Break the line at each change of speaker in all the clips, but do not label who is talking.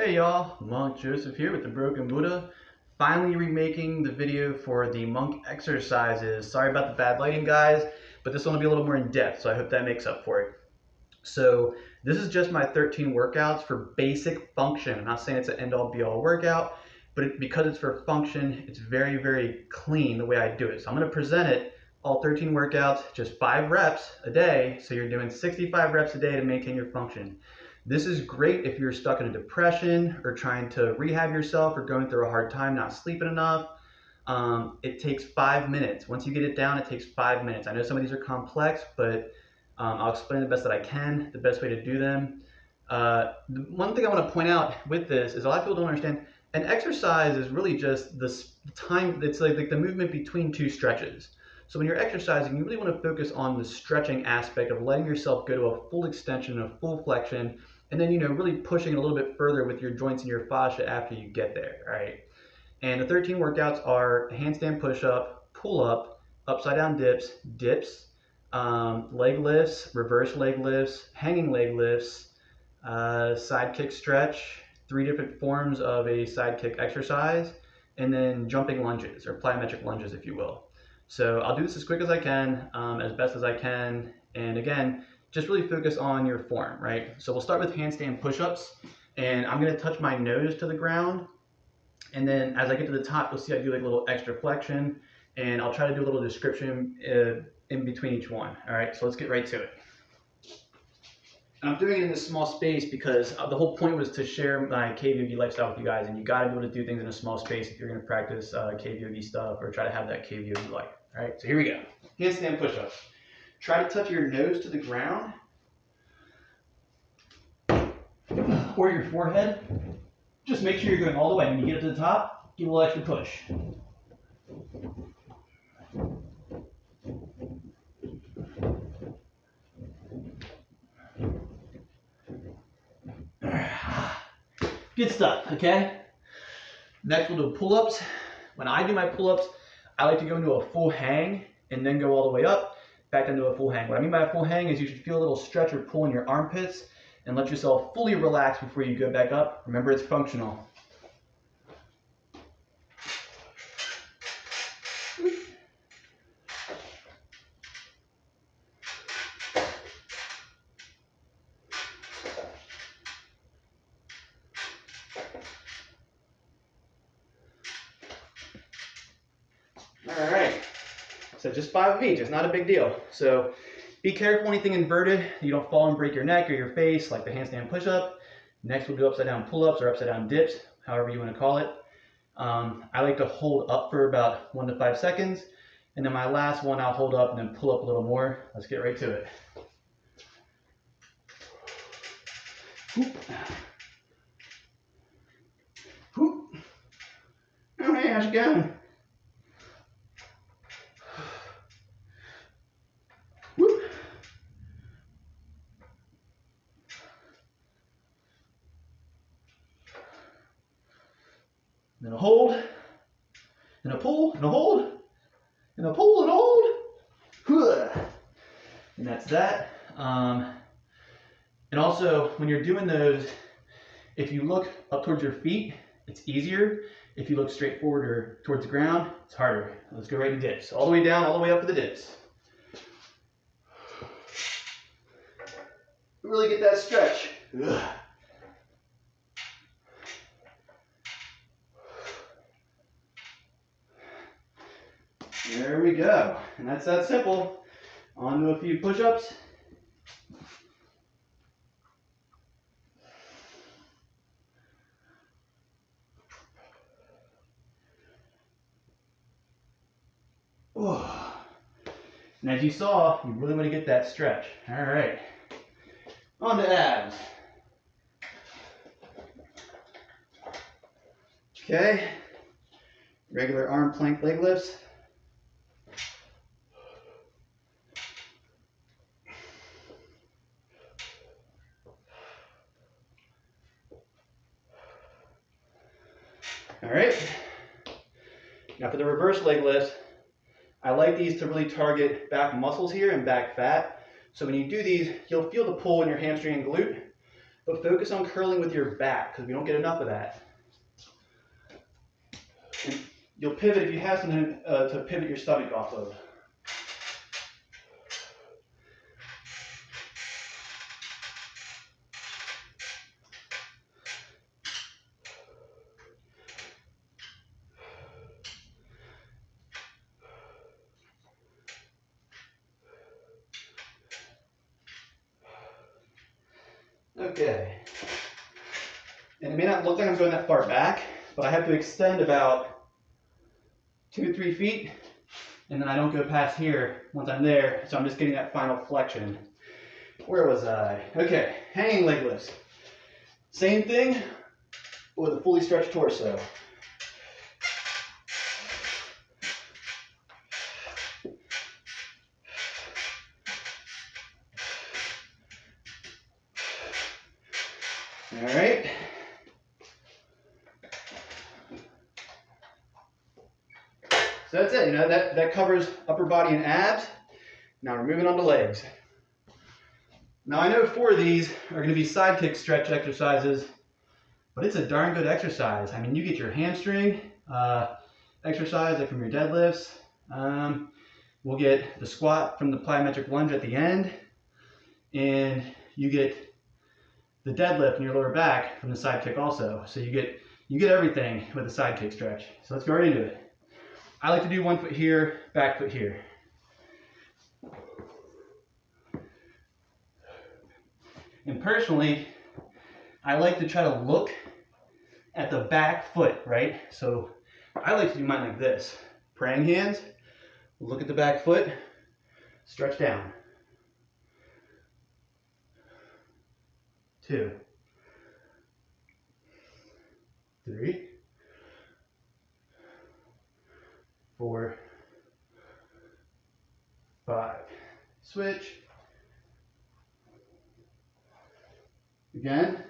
Hey y'all, Monk Joseph here with the Broken Buddha. Finally remaking the video for the monk exercises. Sorry about the bad lighting, guys, but this one will be a little more in depth, so I hope that makes up for it. So this is just my 13 workouts for basic function. I'm not saying it's an end-all be-all workout, but because it's for function, it's very, very clean the way I do it. So I'm going to present it, all 13 workouts, just 5 reps a day, so you're doing 65 reps a day to maintain your function. This is great if you're stuck in a depression or trying to rehab yourself or going through a hard time, not sleeping enough. It takes 5 minutes. Once you get it down, it takes 5 minutes. I know some of these are complex, but I'll explain the best that I can, the best way to do them. The one thing I want to point out with this is a lot of people don't understand, an exercise is really just the time, it's like the movement between two stretches. So when you're exercising, you really want to focus on the stretching aspect of letting yourself go to a full extension, a full flexion, and then, really pushing a little bit further with your joints and your fascia after you get there, right? And the 13 workouts are handstand push-up, pull-up, upside down dips, leg lifts, reverse leg lifts, hanging leg lifts, side kick stretch, 3 different forms of a side kick exercise, and then jumping lunges, or plyometric lunges, if you will. So I'll do this as quick as I can, as best as I can, and again, just really focus on your form, right? So we'll start with handstand push-ups, and I'm gonna touch my nose to the ground, and then as I get to the top, you'll see I do like a little extra flexion, and I'll try to do a little description in between each one. All right, so let's get right to it. And I'm doing it in this small space because the whole point was to share my cave yogi lifestyle with you guys, and you gotta be able to do things in a small space if you're gonna practice cave yogi stuff or try to have that cave yogi life. All right, so here we go. Handstand push-ups. Try to touch your nose to the ground or your forehead. Just make sure you're going all the way. When you get up to the top, give a little extra push. Good stuff, okay? Next we'll do pull-ups. When I do my pull-ups, I like to go into a full hang and then go all the way up, back into a full hang. What I mean by a full hang is you should feel a little stretch or pull in your armpits and let yourself fully relax before you go back up. Remember, it's functional. All right, so just 5 of each, it's not a big deal. So be careful anything inverted, you don't fall and break your neck or your face like the handstand push-up. Next we'll do upside down pull-ups or upside down dips, however you want to call it. I like to hold up for about 1 to 5 seconds, and then my last one I'll hold up and then pull up a little more. Let's get right to it. Whoop. Whoop. Oh hey, how's it going? Then a hold, and a pull, and a hold, and a pull, and a hold. And that's that. And also, when you're doing those, if you look up towards your feet, it's easier. If you look straight forward or towards the ground, it's harder. Let's go right to dips. All the way down, all the way up to the dips. Really get that stretch. There we go. And that's that simple. On to a few push-ups. And as you saw, you really want to get that stretch. All right. On to abs. Okay. Regular arm plank leg lifts. All right. Now for the reverse leg lifts, I like these to really target back muscles here and back fat. So when you do these, you'll feel the pull in your hamstring and glute. but focus on curling with your back because we don't get enough of that. And you'll pivot if you have something to pivot your stomach off of. Okay. And it may not look like I'm going that far back, but I have to extend about 2 to 3 feet, and then I don't go past here once I'm there, so I'm just getting that final flexion. Where was I? Okay, hanging leg lifts. Same thing, but with a fully stretched torso. All right. So that's it, that covers upper body and abs. Now we're moving on to legs. Now I know 4 of these are going to be side kick stretch exercises, but it's a darn good exercise. I mean, you get your hamstring exercise like from your deadlifts. We'll get the squat from the plyometric lunge at the end, and you get the deadlift in your lower back from the side kick also. So you get everything with the side kick stretch. So let's go right into it. I like to do 1 foot here, back foot here. And personally, I like to try to look at the back foot, right? So I like to do mine like this. Praying hands, look at the back foot, stretch down. 2, 3, 4, 5. Switch. Again,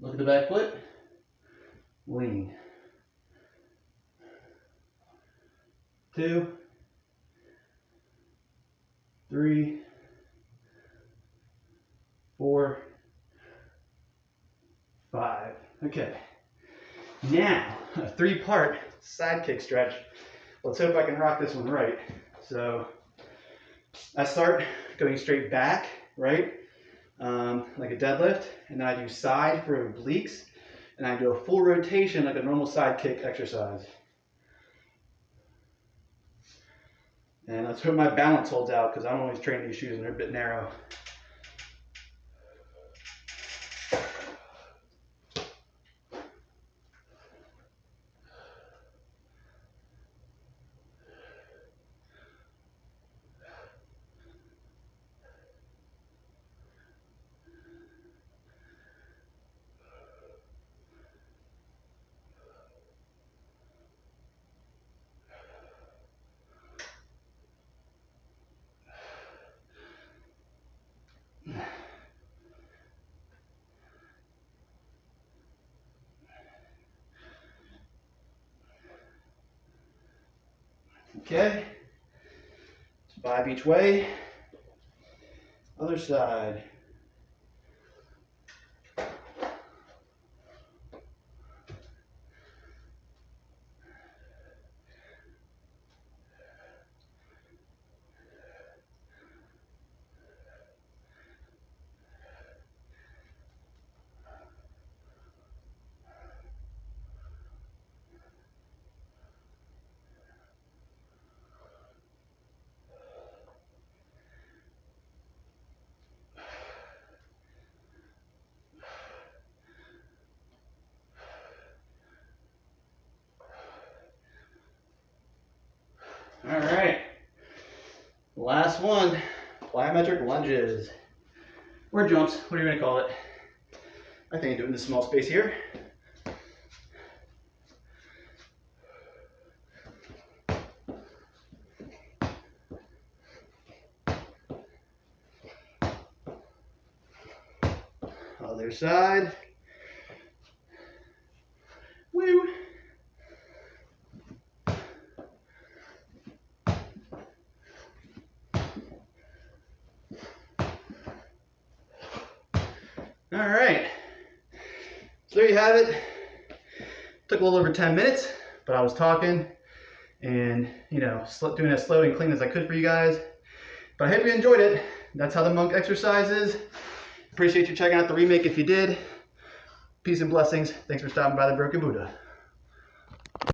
look at the back foot, lean. 2, 3, 4, 5. Okay. Now, a 3-part side kick stretch. Let's hope I can rock this one right. So I start going straight back, right? Like a deadlift, and then I do side for obliques, and I do a full rotation like a normal side kick exercise. And let's hope my balance holds out because I'm always training these shoes and they're a bit narrow. Okay, 5 each way. Other side. All right, last one, plyometric lunges, or jumps, what are you gonna call it? I think I do it in this small space here. Other side. Woo. All right. So there you have it. Took a little over 10 minutes, but I was talking and, you know, doing as slow and clean as I could for you guys. But I hope you enjoyed it. That's how the monk exercises. Appreciate you checking out the remake if you did. Peace and blessings. Thanks for stopping by the Broken Buddha.